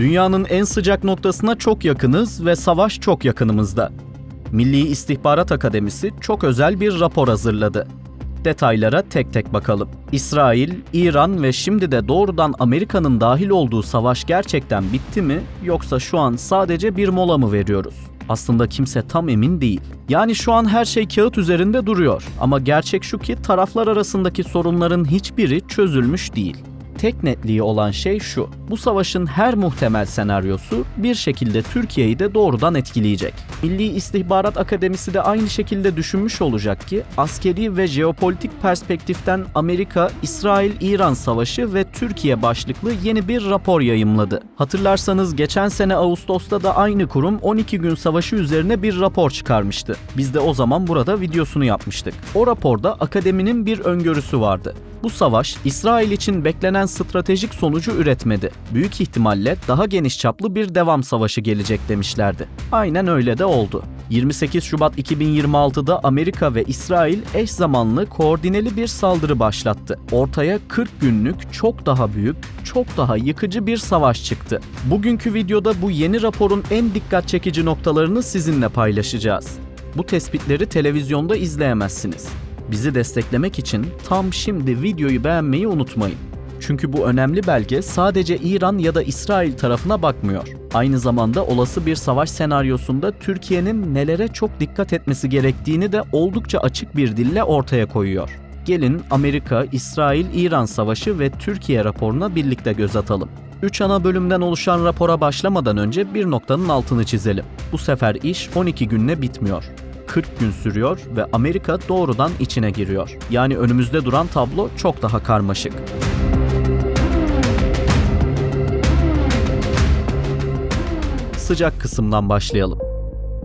Dünyanın en sıcak noktasına çok yakınız ve savaş çok yakınımızda. Milli İstihbarat Akademisi çok özel bir rapor hazırladı. Detaylara tek tek bakalım. İsrail, İran ve şimdi de doğrudan Amerika'nın dahil olduğu savaş gerçekten bitti mi, yoksa şu an sadece bir mola mı veriyoruz? Aslında kimse tam emin değil. Yani şu an her şey kağıt üzerinde duruyor ama gerçek şu ki taraflar arasındaki sorunların hiçbiri çözülmüş değil. Tek netliği olan şey şu: bu savaşın her muhtemel senaryosu bir şekilde Türkiye'yi de doğrudan etkileyecek. Milli İstihbarat Akademisi de aynı şekilde düşünmüş olacak ki askeri ve jeopolitik perspektiften Amerika, İsrail-İran savaşı ve Türkiye başlıklı yeni bir rapor yayımladı. Hatırlarsanız geçen sene Ağustos'ta da aynı kurum 12 gün savaşı üzerine bir rapor çıkarmıştı. Biz de o zaman burada videosunu yapmıştık. O raporda akademinin bir öngörüsü vardı. Bu savaş İsrail için beklenen stratejik sonucu üretmedi. Büyük ihtimalle daha geniş çaplı bir devam savaşı gelecek demişlerdi. Aynen öyle de oldu. 28 Şubat 2026'da Amerika ve İsrail eş zamanlı koordineli bir saldırı başlattı. Ortaya 40 günlük çok daha büyük, çok daha yıkıcı bir savaş çıktı. Bugünkü videoda bu yeni raporun en dikkat çekici noktalarını sizinle paylaşacağız. Bu tespitleri televizyonda izleyemezsiniz. Bizi desteklemek için tam şimdi videoyu beğenmeyi unutmayın. Çünkü bu önemli belge sadece İran ya da İsrail tarafına bakmıyor. Aynı zamanda olası bir savaş senaryosunda Türkiye'nin nelere çok dikkat etmesi gerektiğini de oldukça açık bir dille ortaya koyuyor. Gelin Amerika, İsrail, İran savaşı ve Türkiye raporuna birlikte göz atalım. 3 ana bölümden oluşan rapora başlamadan önce bir noktanın altını çizelim. Bu sefer iş 12 günle bitmiyor. 40 gün sürüyor ve Amerika doğrudan içine giriyor. Yani önümüzde duran tablo çok daha karmaşık. Sıcak kısımdan başlayalım.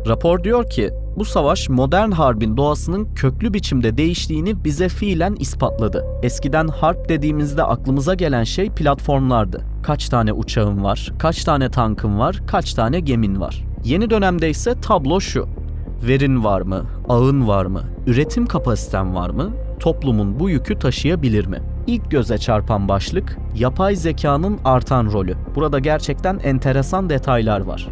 Rapor diyor ki, bu savaş modern harbin doğasının köklü biçimde değiştiğini bize fiilen ispatladı. Eskiden harp dediğimizde aklımıza gelen şey platformlardı. Kaç tane uçağın var, kaç tane tankın var, kaç tane gemin var. Yeni dönemde ise tablo şu: verin var mı, ağın var mı, üretim kapasiten var mı, toplumun bu yükü taşıyabilir mi? İlk göze çarpan başlık, yapay zekanın artan rolü. Burada gerçekten enteresan detaylar var.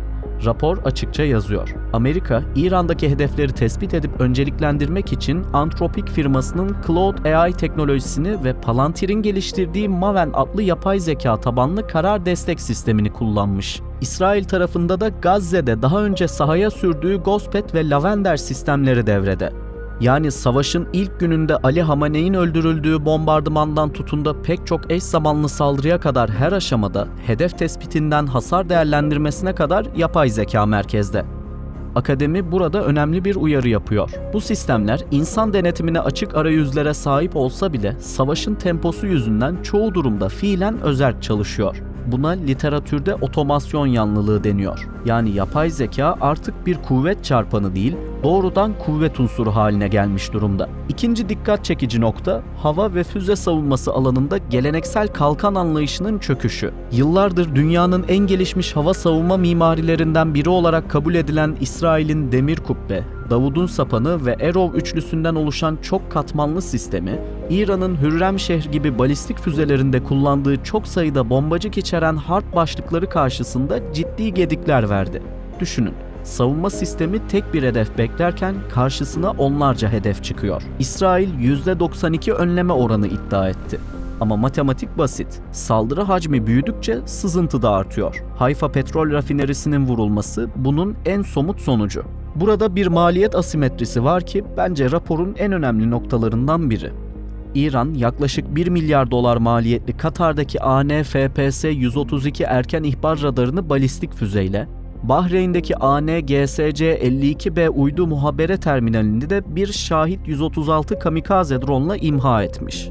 Rapor açıkça yazıyor. Amerika, İran'daki hedefleri tespit edip önceliklendirmek için Anthropic firmasının Claude AI teknolojisini ve Palantir'in geliştirdiği Maven adlı yapay zeka tabanlı karar destek sistemini kullanmış. İsrail tarafında da Gazze'de daha önce sahaya sürdüğü Gospet ve Lavender sistemleri devrede. Yani savaşın ilk gününde Ali Hamaney'in öldürüldüğü bombardımandan tutun da pek çok eş zamanlı saldırıya kadar her aşamada hedef tespitinden hasar değerlendirmesine kadar yapay zeka merkezde. Akademi burada önemli bir uyarı yapıyor. Bu sistemler insan denetimine açık arayüzlere sahip olsa bile savaşın temposu yüzünden çoğu durumda fiilen özerk çalışıyor. Buna literatürde otomasyon yanlılığı deniyor. Yani yapay zeka artık bir kuvvet çarpanı değil, doğrudan kuvvet unsuru haline gelmiş durumda. İkinci dikkat çekici nokta, hava ve füze savunması alanında geleneksel kalkan anlayışının çöküşü. Yıllardır dünyanın en gelişmiş hava savunma mimarilerinden biri olarak kabul edilen İsrail'in Demir Kubbe, Davud'un Sapanı ve Arrow üçlüsünden oluşan çok katmanlı sistemi, İran'ın Hürremşehr gibi balistik füzelerinde kullandığı çok sayıda bombacık içeren harp başlıkları karşısında ciddi gedikler verdi. Düşünün, savunma sistemi tek bir hedef beklerken karşısına onlarca hedef çıkıyor. İsrail %92 önleme oranı iddia etti. Ama matematik basit. Saldırı hacmi büyüdükçe sızıntı da artıyor. Hayfa petrol rafinerisinin vurulması bunun en somut sonucu. Burada bir maliyet asimetrisi var ki bence raporun en önemli noktalarından biri. İran yaklaşık 1 milyar dolar maliyetli Katar'daki AN/FPS-132 erken ihbar radarını balistik füzeyle, Bahreyn'deki AN/GSC-52B uydu muhabere terminalini de bir Şahit 136 kamikaze drone'la imha etmiş.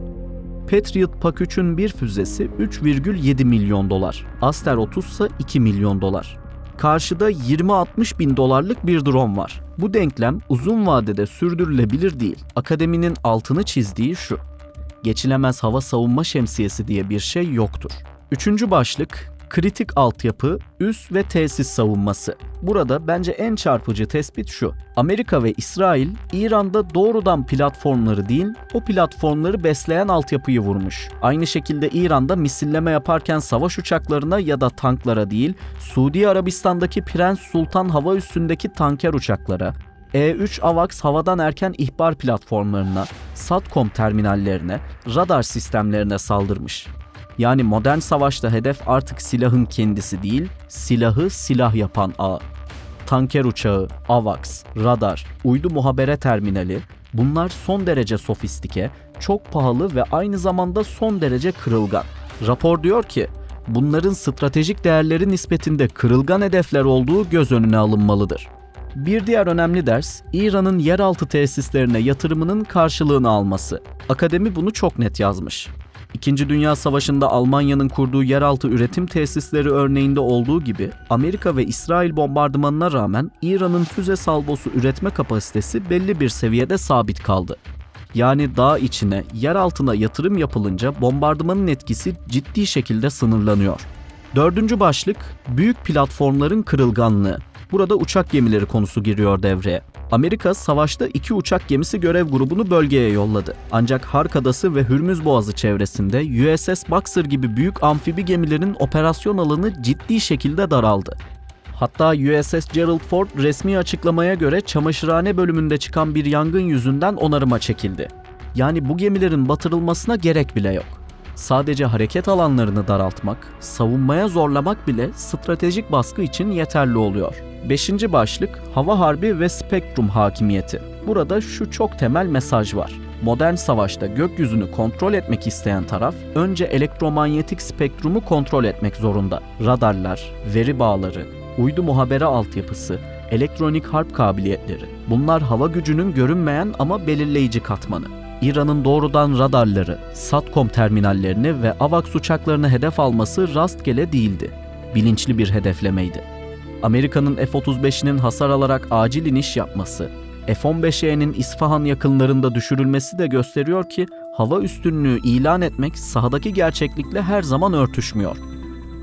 Patriot PAC-3'ün bir füzesi 3,7 milyon dolar, Aster 30 ise 2 milyon dolar. Karşıda 20-60 bin dolarlık bir drone var. Bu denklem uzun vadede sürdürülebilir değil. Akademinin altını çizdiği şu: geçilemez hava savunma şemsiyesi diye bir şey yoktur. Üçüncü başlık, Kritik altyapı, üs ve tesis savunması. Burada bence en çarpıcı tespit şu: Amerika ve İsrail, İran'da doğrudan platformları değil, o platformları besleyen altyapıyı vurmuş. Aynı şekilde İran'da misilleme yaparken savaş uçaklarına ya da tanklara değil, Suudi Arabistan'daki Prens Sultan hava üssündeki tanker uçaklara, E-3 AVAX havadan erken ihbar platformlarına, SATCOM terminallerine, radar sistemlerine saldırmış. Yani modern savaşta hedef artık silahın kendisi değil, silahı silah yapan ağ. Tanker uçağı, AVAX, radar, uydu muhabere terminali, bunlar son derece sofistike, çok pahalı ve aynı zamanda son derece kırılgan. Rapor diyor ki, bunların stratejik değerleri nispetinde kırılgan hedefler olduğu göz önüne alınmalıdır. Bir diğer önemli ders, İran'ın yeraltı tesislerine yatırımının karşılığını alması. Akademi bunu çok net yazmış. İkinci Dünya Savaşı'nda Almanya'nın kurduğu yeraltı üretim tesisleri örneğinde olduğu gibi, Amerika ve İsrail bombardımanına rağmen İran'ın füze salvosu üretme kapasitesi belli bir seviyede sabit kaldı. Yani dağ içine, yer altına yatırım yapılınca bombardımanın etkisi ciddi şekilde sınırlanıyor. Dördüncü başlık, büyük platformların kırılganlığı. Burada uçak gemileri konusu giriyor devreye. Amerika savaşta 2 uçak gemisi görev grubunu bölgeye yolladı. Ancak Hark Adası ve Hürmüz Boğazı çevresinde USS Boxer gibi büyük amfibi gemilerin operasyon alanı ciddi şekilde daraldı. Hatta USS Gerald Ford resmi açıklamaya göre çamaşırhane bölümünde çıkan bir yangın yüzünden onarıma çekildi. Yani bu gemilerin batırılmasına gerek bile yok. Sadece hareket alanlarını daraltmak, savunmaya zorlamak bile stratejik baskı için yeterli oluyor. 5. başlık, hava harbi ve spektrum hakimiyeti. Burada şu çok temel mesaj var. Modern savaşta gökyüzünü kontrol etmek isteyen taraf önce elektromanyetik spektrumu kontrol etmek zorunda. Radarlar, veri bağları, uydu muhabere altyapısı, elektronik harp kabiliyetleri. Bunlar hava gücünün görünmeyen ama belirleyici katmanı. İran'ın doğrudan radarları, SATCOM terminallerini ve AVAX uçaklarını hedef alması rastgele değildi. Bilinçli bir hedeflemeydi. Amerika'nın F-35'inin hasar alarak acil iniş yapması, F-15E'nin İsfahan yakınlarında düşürülmesi de gösteriyor ki hava üstünlüğü ilan etmek sahadaki gerçeklikle her zaman örtüşmüyor.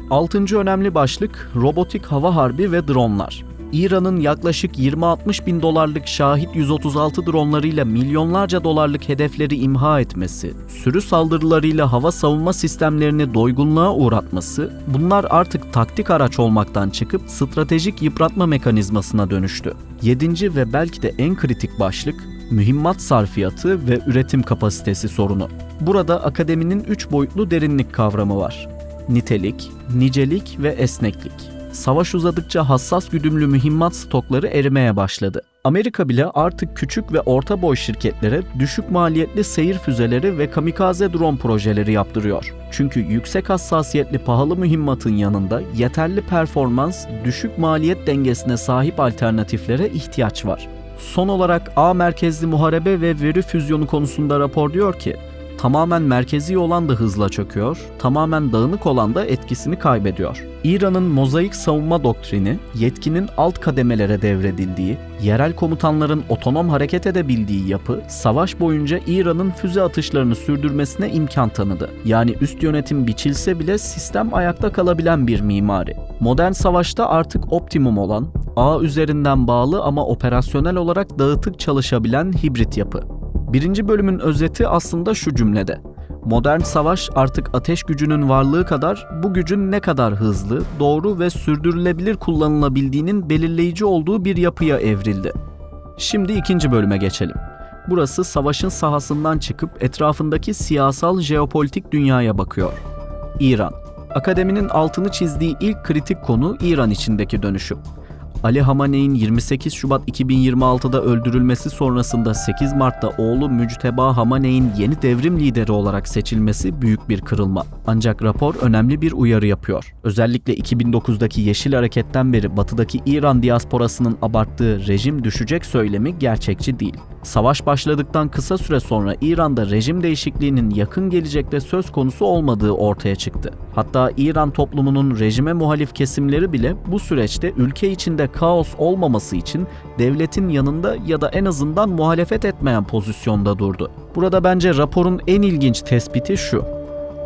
6. önemli başlık, robotik hava harbi ve dronlar. İran'ın yaklaşık 20-60 bin dolarlık Şahit 136 dronlarıyla milyonlarca dolarlık hedefleri imha etmesi, sürü saldırılarıyla hava savunma sistemlerini doygunluğa uğratması, bunlar artık taktik araç olmaktan çıkıp stratejik yıpratma mekanizmasına dönüştü. 7. ve belki de en kritik başlık, mühimmat sarfiyatı ve üretim kapasitesi sorunu. Burada akademinin 3 boyutlu derinlik kavramı var. Nitelik, nicelik ve esneklik. Savaş uzadıkça hassas güdümlü mühimmat stokları erimeye başladı. Amerika bile artık küçük ve orta boy şirketlere düşük maliyetli seyir füzeleri ve kamikaze drone projeleri yaptırıyor. Çünkü yüksek hassasiyetli pahalı mühimmatın yanında yeterli performans, düşük maliyet dengesine sahip alternatiflere ihtiyaç var. Son olarak ağ merkezli muharebe ve veri füzyonu konusunda rapor diyor ki, tamamen merkezi olan da hızla çöküyor, tamamen dağınık olan da etkisini kaybediyor. İran'ın mozaik savunma doktrini, yetkinin alt kademelere devredildiği, yerel komutanların otonom hareket edebildiği yapı, savaş boyunca İran'ın füze atışlarını sürdürmesine imkan tanıdı. Yani üst yönetim biçilse bile sistem ayakta kalabilen bir mimari. Modern savaşta artık optimum olan, ağ üzerinden bağlı ama operasyonel olarak dağıtık çalışabilen hibrit yapı. 1. bölümün özeti aslında şu cümlede. Modern savaş artık ateş gücünün varlığı kadar bu gücün ne kadar hızlı, doğru ve sürdürülebilir kullanılabildiğinin belirleyici olduğu bir yapıya evrildi. Şimdi 2. bölüme geçelim. Burası savaşın sahasından çıkıp etrafındaki siyasal jeopolitik dünyaya bakıyor. İran. Akademinin altını çizdiği ilk kritik konu İran içindeki dönüşüm. Ali Hamaney'in 28 Şubat 2026'da öldürülmesi sonrasında 8 Mart'ta oğlu Mücteba Hamaney'in yeni devrim lideri olarak seçilmesi büyük bir kırılma. Ancak rapor önemli bir uyarı yapıyor. Özellikle 2009'daki Yeşil Hareket'ten beri batıdaki İran diasporasının abarttığı rejim düşecek söylemi gerçekçi değil. Savaş başladıktan kısa süre sonra İran'da rejim değişikliğinin yakın gelecekte söz konusu olmadığı ortaya çıktı. Hatta İran toplumunun rejime muhalif kesimleri bile bu süreçte ülke içinde kaos olmaması için devletin yanında ya da en azından muhalefet etmeyen pozisyonda durdu. Burada bence raporun en ilginç tespiti şu: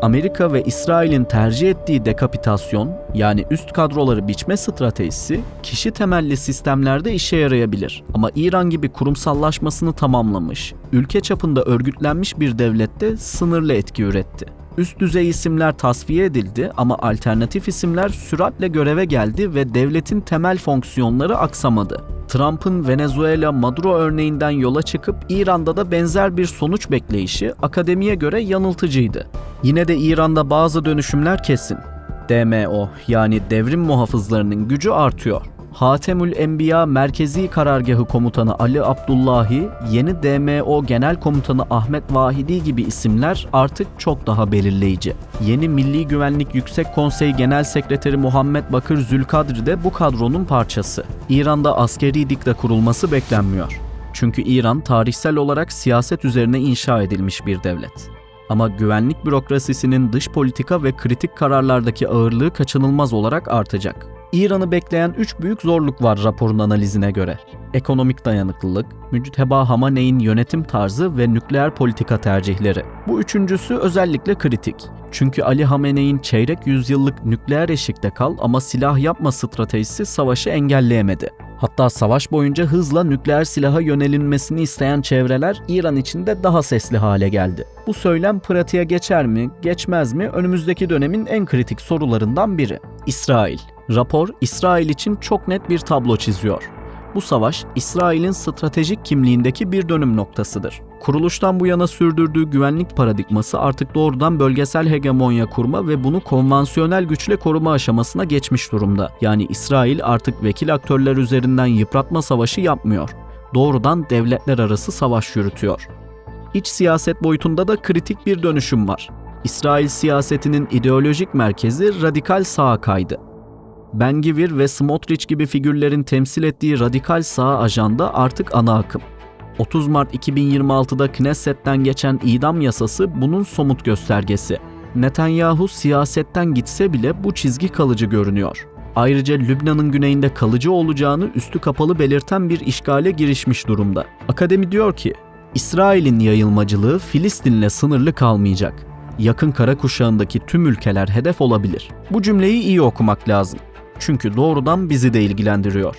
Amerika ve İsrail'in tercih ettiği dekapitasyon, yani üst kadroları biçme stratejisi, kişi temelli sistemlerde işe yarayabilir. Ama İran gibi kurumsallaşmasını tamamlamış, ülke çapında örgütlenmiş bir devlette sınırlı etki üretti. Üst düzey isimler tasfiye edildi ama alternatif isimler süratle göreve geldi ve devletin temel fonksiyonları aksamadı. Trump'ın Venezuela Maduro örneğinden yola çıkıp İran'da da benzer bir sonuç bekleyişi akademiye göre yanıltıcıydı. Yine de İran'da bazı dönüşümler kesin. DMO, yani devrim muhafızlarının gücü artıyor. Hatemül Enbiya Merkezi Karargahı Komutanı Ali Abdullahi, yeni DMO Genel Komutanı Ahmet Vahidi gibi isimler artık çok daha belirleyici. Yeni Milli Güvenlik Yüksek Konseyi Genel Sekreteri Muhammed Bakır Zülkadri de bu kadronun parçası. İran'da askeri dikta kurulması beklenmiyor. Çünkü İran tarihsel olarak siyaset üzerine inşa edilmiş bir devlet. Ama güvenlik bürokrasisinin dış politika ve kritik kararlardaki ağırlığı kaçınılmaz olarak artacak. İran'ı bekleyen 3 büyük zorluk var raporun analizine göre. Ekonomik dayanıklılık, Mücteba Hamaney'in yönetim tarzı ve nükleer politika tercihleri. Bu üçüncüsü özellikle kritik. Çünkü Ali Hamene'in çeyrek yüzyıllık nükleer eşikte kal ama silah yapma stratejisi savaşı engelleyemedi. Hatta savaş boyunca hızla nükleer silaha yönelinmesini isteyen çevreler İran içinde daha sesli hale geldi. Bu söylem pratiğe geçer mi, geçmez mi önümüzdeki dönemin en kritik sorularından biri. İsrail. Rapor, İsrail için çok net bir tablo çiziyor. Bu savaş, İsrail'in stratejik kimliğindeki bir dönüm noktasıdır. Kuruluştan bu yana sürdürdüğü güvenlik paradigması artık doğrudan bölgesel hegemonya kurma ve bunu konvansiyonel güçle koruma aşamasına geçmiş durumda. Yani İsrail artık vekil aktörler üzerinden yıpratma savaşı yapmıyor. Doğrudan devletler arası savaş yürütüyor. İç siyaset boyutunda da kritik bir dönüşüm var. İsrail siyasetinin ideolojik merkezi radikal sağa kaydı. Ben-Gvir ve Smotrich gibi figürlerin temsil ettiği radikal sağ ajanda artık ana akım. 30 Mart 2026'da Knesset'ten geçen idam yasası bunun somut göstergesi. Netanyahu siyasetten gitse bile bu çizgi kalıcı görünüyor. Ayrıca Lübnan'ın güneyinde kalıcı olacağını üstü kapalı belirten bir işgale girişmiş durumda. Akademi diyor ki, İsrail'in yayılmacılığı Filistin'le sınırlı kalmayacak. Yakın kara kuşağındaki tüm ülkeler hedef olabilir. Bu cümleyi iyi okumak lazım. Çünkü doğrudan bizi de ilgilendiriyor.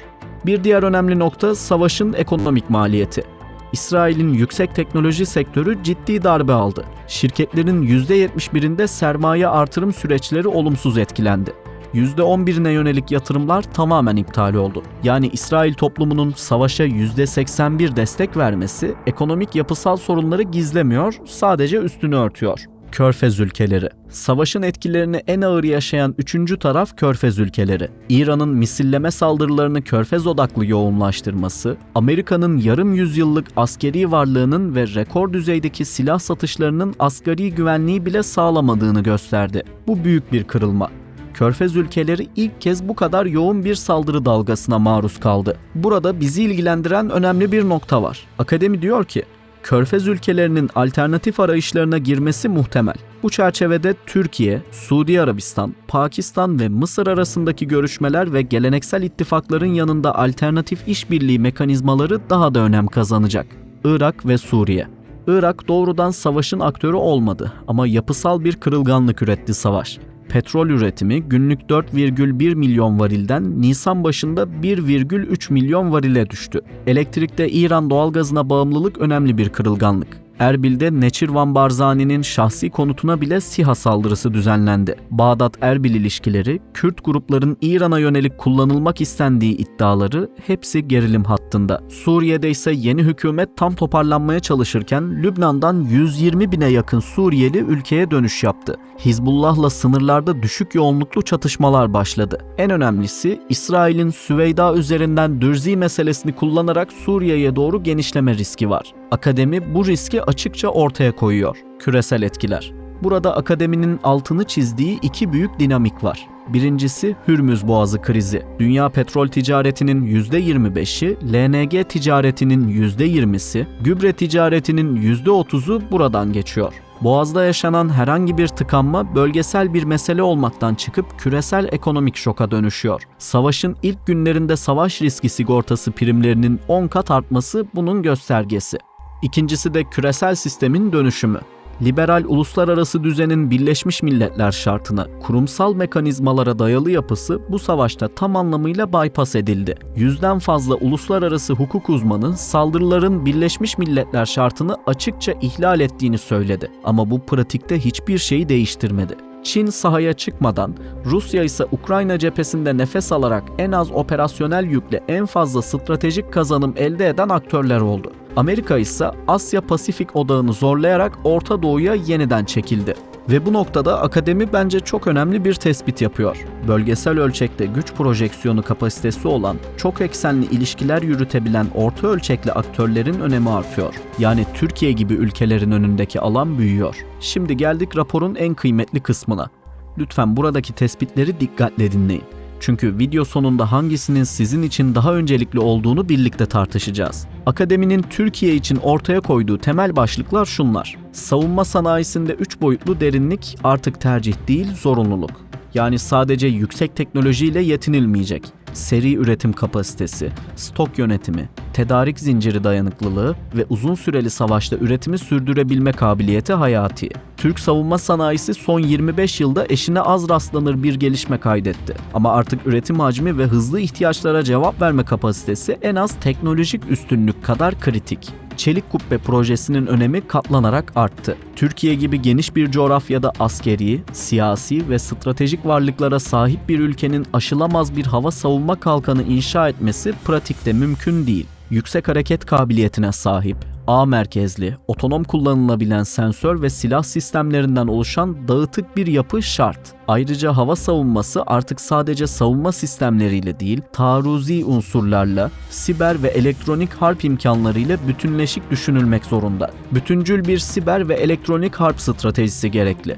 Bir diğer önemli nokta savaşın ekonomik maliyeti. İsrail'in yüksek teknoloji sektörü ciddi darbe aldı. Şirketlerin %71'inde sermaye artırım süreçleri olumsuz etkilendi. %11'ine yönelik yatırımlar tamamen iptal oldu. Yani İsrail toplumunun savaşa %81 destek vermesi ekonomik yapısal sorunları gizlemiyor, sadece üstünü örtüyor. Körfez ülkeleri. Savaşın etkilerini en ağır yaşayan üçüncü taraf Körfez ülkeleri. İran'ın misilleme saldırılarını Körfez odaklı yoğunlaştırması, Amerika'nın yarım yüzyıllık askeri varlığının ve rekor düzeydeki silah satışlarının asgari güvenliği bile sağlamadığını gösterdi. Bu büyük bir kırılma. Körfez ülkeleri ilk kez bu kadar yoğun bir saldırı dalgasına maruz kaldı. Burada bizi ilgilendiren önemli bir nokta var. Akademi diyor ki, Körfez ülkelerinin alternatif arayışlarına girmesi muhtemel. Bu çerçevede Türkiye, Suudi Arabistan, Pakistan ve Mısır arasındaki görüşmeler ve geleneksel ittifakların yanında alternatif işbirliği mekanizmaları daha da önem kazanacak. Irak ve Suriye. Irak doğrudan savaşın aktörü olmadı ama yapısal bir kırılganlık üretti savaş. Petrol üretimi günlük 4,1 milyon varilden Nisan başında 1,3 milyon varile düştü. Elektrikte İran doğalgazına bağımlılık önemli bir kırılganlık. Erbil'de Neçirvan Barzani'nin şahsi konutuna bile SİHA saldırısı düzenlendi. Bağdat-Erbil ilişkileri, Kürt grupların İran'a yönelik kullanılmak istendiği iddiaları hepsi gerilim hattında. Suriye'de ise yeni hükümet tam toparlanmaya çalışırken Lübnan'dan 120 bine yakın Suriyeli ülkeye dönüş yaptı. Hizbullah'la sınırlarda düşük yoğunluklu çatışmalar başladı. En önemlisi İsrail'in Süveyda üzerinden Dürzi meselesini kullanarak Suriye'ye doğru genişleme riski var. Akademi bu riski açıkça ortaya koyuyor. Küresel etkiler. Burada akademinin altını çizdiği iki büyük dinamik var. Birincisi Hürmüz Boğazı krizi. Dünya petrol ticaretinin %25'i, LNG ticaretinin %20'si, gübre ticaretinin %30'u buradan geçiyor. Boğaz'da yaşanan herhangi bir tıkanma bölgesel bir mesele olmaktan çıkıp küresel ekonomik şoka dönüşüyor. Savaşın ilk günlerinde savaş riski sigortası primlerinin 10 kat artması bunun göstergesi. İkincisi de küresel sistemin dönüşümü. Liberal uluslararası düzenin Birleşmiş Milletler şartına, kurumsal mekanizmalara dayalı yapısı bu savaşta tam anlamıyla bypass edildi. Yüzden fazla uluslararası hukuk uzmanı saldırıların Birleşmiş Milletler şartını açıkça ihlal ettiğini söyledi. Ama bu pratikte hiçbir şeyi değiştirmedi. Çin sahaya çıkmadan, Rusya ise Ukrayna cephesinde nefes alarak en az operasyonel yükle en fazla stratejik kazanım elde eden aktörler oldu. Amerika ise Asya-Pasifik odağını zorlayarak Orta Doğu'ya yeniden çekildi. Ve bu noktada akademi bence çok önemli bir tespit yapıyor. Bölgesel ölçekte güç projeksiyonu kapasitesi olan, çok eksenli ilişkiler yürütebilen orta ölçekli aktörlerin önemi artıyor. Yani Türkiye gibi ülkelerin önündeki alan büyüyor. Şimdi geldik raporun en kıymetli kısmına. Lütfen buradaki tespitleri dikkatle dinleyin. Çünkü video sonunda hangisinin sizin için daha öncelikli olduğunu birlikte tartışacağız. Akademinin Türkiye için ortaya koyduğu temel başlıklar şunlar. Savunma sanayisinde 3 boyutlu derinlik artık tercih değil, zorunluluk. Yani sadece yüksek teknolojiyle yetinilmeyecek. Seri üretim kapasitesi, stok yönetimi, tedarik zinciri dayanıklılığı ve uzun süreli savaşta üretimi sürdürebilme kabiliyeti hayati. Türk savunma sanayisi son 25 yılda eşine az rastlanır bir gelişme kaydetti. Ama artık üretim hacmi ve hızlı ihtiyaçlara cevap verme kapasitesi en az teknolojik üstünlük kadar kritik. Çelik Kubbe projesinin önemi katlanarak arttı. Türkiye gibi geniş bir coğrafyada askeri, siyasi ve stratejik varlıklara sahip bir ülkenin aşılamaz bir hava savunma kalkanı inşa etmesi pratikte mümkün değil. Yüksek hareket kabiliyetine sahip, ağ merkezli, otonom kullanılabilen sensör ve silah sistemlerinden oluşan dağıtık bir yapı şart. Ayrıca hava savunması artık sadece savunma sistemleriyle değil, taarruzi unsurlarla, siber ve elektronik harp imkanlarıyla bütünleşik düşünülmek zorunda. Bütüncül bir siber ve elektronik harp stratejisi gerekli.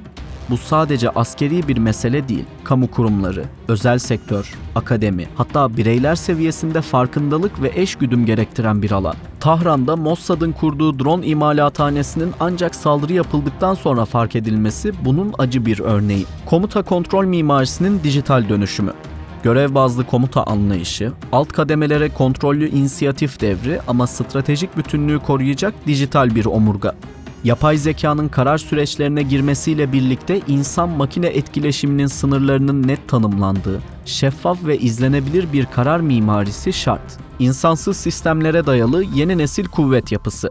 Bu sadece askeri bir mesele değil. Kamu kurumları, özel sektör, akademi, hatta bireyler seviyesinde farkındalık ve eşgüdüm gerektiren bir alan. Tahran'da Mossad'ın kurduğu drone imalathanesinin ancak saldırı yapıldıktan sonra fark edilmesi bunun acı bir örneği. Komuta kontrol mimarisinin dijital dönüşümü. Görev bazlı komuta anlayışı, alt kademelere kontrollü inisiyatif devri ama stratejik bütünlüğü koruyacak dijital bir omurga. Yapay zekanın karar süreçlerine girmesiyle birlikte insan-makine etkileşiminin sınırlarının net tanımlandığı, şeffaf ve izlenebilir bir karar mimarisi şart. İnsansız sistemlere dayalı yeni nesil kuvvet yapısı.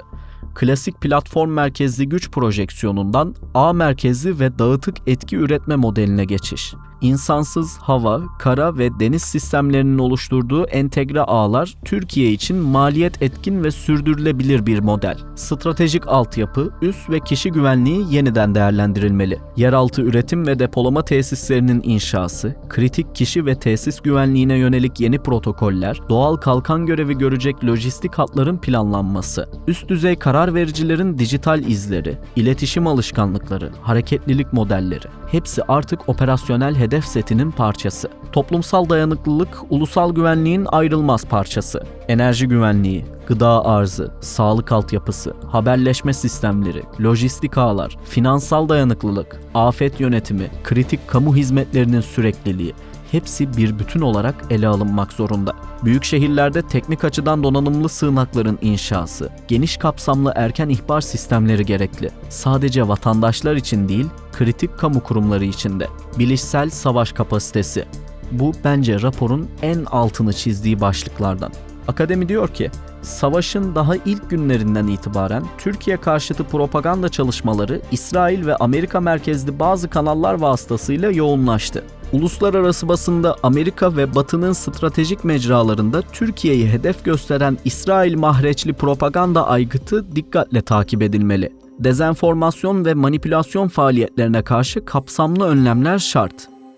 Klasik platform merkezli güç projeksiyonundan ağ merkezli ve dağıtık etki üretme modeline geçiş. İnsansız hava, kara ve deniz sistemlerinin oluşturduğu entegre ağlar Türkiye için maliyet etkin ve sürdürülebilir bir model. Stratejik altyapı, üs ve kişi güvenliği yeniden değerlendirilmeli. Yeraltı üretim ve depolama tesislerinin inşası, kritik kişi ve tesis güvenliğine yönelik yeni protokoller, doğal kalkan görevi görecek lojistik hatların planlanması, üst düzey karar vericilerin dijital izleri, iletişim alışkanlıkları, hareketlilik modelleri, hepsi artık operasyonel hedef setinin parçası. Toplumsal dayanıklılık, ulusal güvenliğin ayrılmaz parçası. Enerji güvenliği, gıda arzı, sağlık altyapısı, haberleşme sistemleri, lojistik ağlar, finansal dayanıklılık, afet yönetimi, kritik kamu hizmetlerinin sürekliliği, hepsi bir bütün olarak ele alınmak zorunda. Büyük şehirlerde teknik açıdan donanımlı sığınakların inşası, geniş kapsamlı erken ihbar sistemleri gerekli. Sadece vatandaşlar için değil, kritik kamu kurumları için de. Bilişsel savaş kapasitesi. Bu bence raporun en altını çizdiği başlıklardan. Akademi diyor ki, savaşın daha ilk günlerinden itibaren Türkiye karşıtı propaganda çalışmaları İsrail ve Amerika merkezli bazı kanallar vasıtasıyla yoğunlaştı. Uluslararası basında Amerika ve Batı'nın stratejik mecralarında Türkiye'yi hedef gösteren İsrail mahreçli propaganda aygıtı dikkatle takip edilmeli. Dezenformasyon ve manipülasyon faaliyetlerine karşı kapsamlı önlemler şart.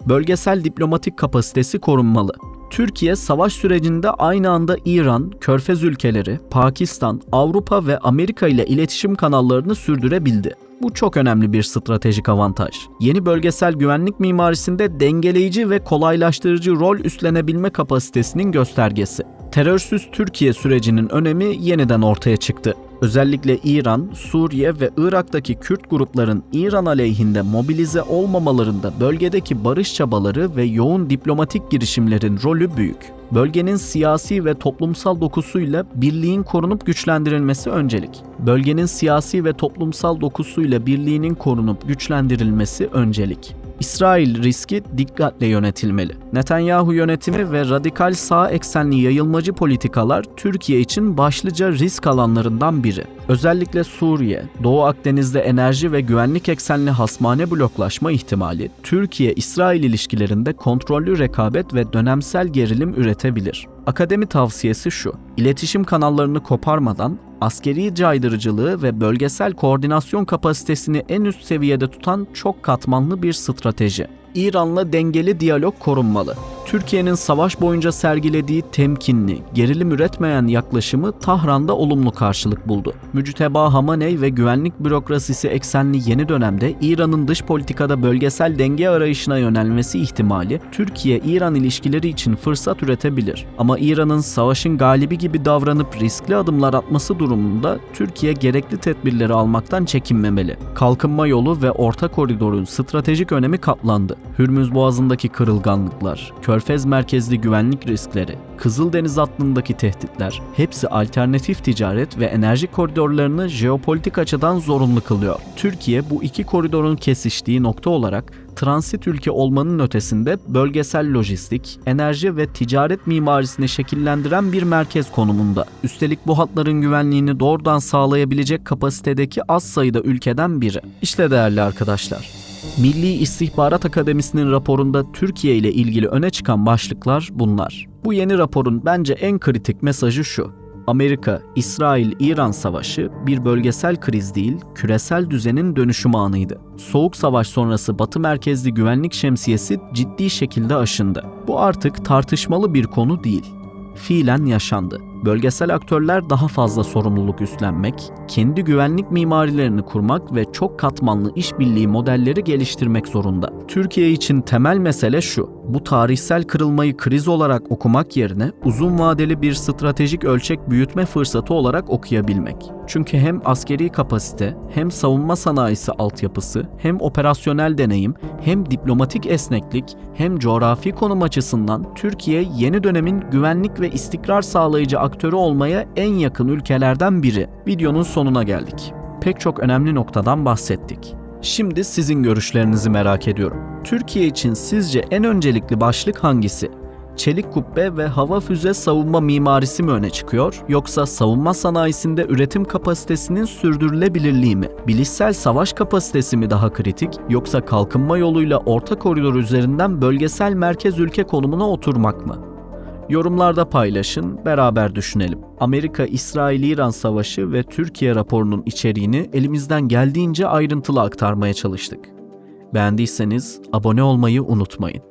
Bölgesel diplomatik kapasitesi korunmalı. Türkiye savaş sürecinde aynı anda İran, Körfez ülkeleri, Pakistan, Avrupa ve Amerika ile iletişim kanallarını sürdürebildi. Bu çok önemli bir stratejik avantaj. Yeni bölgesel güvenlik mimarisinde dengeleyici ve kolaylaştırıcı rol üstlenebilme kapasitesinin göstergesi. Terörsüz Türkiye sürecinin önemi yeniden ortaya çıktı. Özellikle İran, Suriye ve Irak'taki Kürt grupların İran aleyhinde mobilize olmamalarında bölgedeki barış çabaları ve yoğun diplomatik girişimlerin rolü büyük. Bölgenin siyasi ve toplumsal dokusuyla birliğin korunup güçlendirilmesi öncelik. İsrail riski dikkatle yönetilmeli. Netanyahu yönetimi ve radikal sağ eksenli yayılmacı politikalar Türkiye için başlıca risk alanlarından biri. Özellikle Suriye, Doğu Akdeniz'de enerji ve güvenlik eksenli hasmane bloklaşma ihtimali, Türkiye-İsrail ilişkilerinde kontrollü rekabet ve dönemsel gerilim üretebilir. Akademi tavsiyesi şu: İletişim kanallarını koparmadan askeri caydırıcılığı ve bölgesel koordinasyon kapasitesini en üst seviyede tutan çok katmanlı bir strateji. İran'la dengeli diyalog korunmalı. Türkiye'nin savaş boyunca sergilediği temkinli, gerilim üretmeyen yaklaşımı Tahran'da olumlu karşılık buldu. Mücteba Hamaney ve güvenlik bürokrasisi eksenli yeni dönemde İran'ın dış politikada bölgesel denge arayışına yönelmesi ihtimali Türkiye-İran ilişkileri için fırsat üretebilir. Ama İran'ın savaşın galibi gibi davranıp riskli adımlar atması durumunda Türkiye gerekli tedbirleri almaktan çekinmemeli. Kalkınma yolu ve orta koridorun stratejik önemi katlandı. Hürmüz Boğazı'ndaki kırılganlıklar, Körfez merkezli güvenlik riskleri, Kızıldeniz hattındaki tehditler hepsi alternatif ticaret ve enerji koridorlarını jeopolitik açıdan zorunlu kılıyor. Türkiye bu iki koridorun kesiştiği nokta olarak transit ülke olmanın ötesinde bölgesel lojistik, enerji ve ticaret mimarisini şekillendiren bir merkez konumunda. Üstelik bu hatların güvenliğini doğrudan sağlayabilecek kapasitedeki az sayıda ülkeden biri. İşte değerli arkadaşlar, Milli İstihbarat Akademisi'nin raporunda Türkiye ile ilgili öne çıkan başlıklar bunlar. Bu yeni raporun bence en kritik mesajı şu: Amerika-İsrail-İran savaşı bir bölgesel kriz değil, küresel düzenin dönüşüm anıydı. Soğuk Savaş sonrası Batı merkezli güvenlik şemsiyesi ciddi şekilde aşındı. Bu artık tartışmalı bir konu değil. Fiilen yaşandı. Bölgesel aktörler daha fazla sorumluluk üstlenmek, kendi güvenlik mimarilerini kurmak ve çok katmanlı işbirliği modelleri geliştirmek zorunda. Türkiye için temel mesele şu: bu tarihsel kırılmayı kriz olarak okumak yerine uzun vadeli bir stratejik ölçek büyütme fırsatı olarak okuyabilmek. Çünkü hem askeri kapasite, hem savunma sanayisi altyapısı, hem operasyonel deneyim, hem diplomatik esneklik, hem coğrafi konum açısından Türkiye yeni dönemin güvenlik ve istikrar sağlayıcı aktörü olmaya en yakın ülkelerden biri. Videonun sonuna geldik. Pek çok önemli noktadan bahsettik. Şimdi sizin görüşlerinizi merak ediyorum. Türkiye için sizce en öncelikli başlık hangisi? Çelik kubbe ve hava füze savunma mimarisi mi öne çıkıyor, yoksa savunma sanayisinde üretim kapasitesinin sürdürülebilirliği mi? Bilişsel savaş kapasitesi mi daha kritik, yoksa kalkınma yoluyla orta koridor üzerinden bölgesel merkez ülke konumuna oturmak mı? Yorumlarda paylaşın, beraber düşünelim. Amerika-İsrail-İran savaşı ve Türkiye raporunun içeriğini elimizden geldiğince ayrıntılı aktarmaya çalıştık. Beğendiyseniz abone olmayı unutmayın.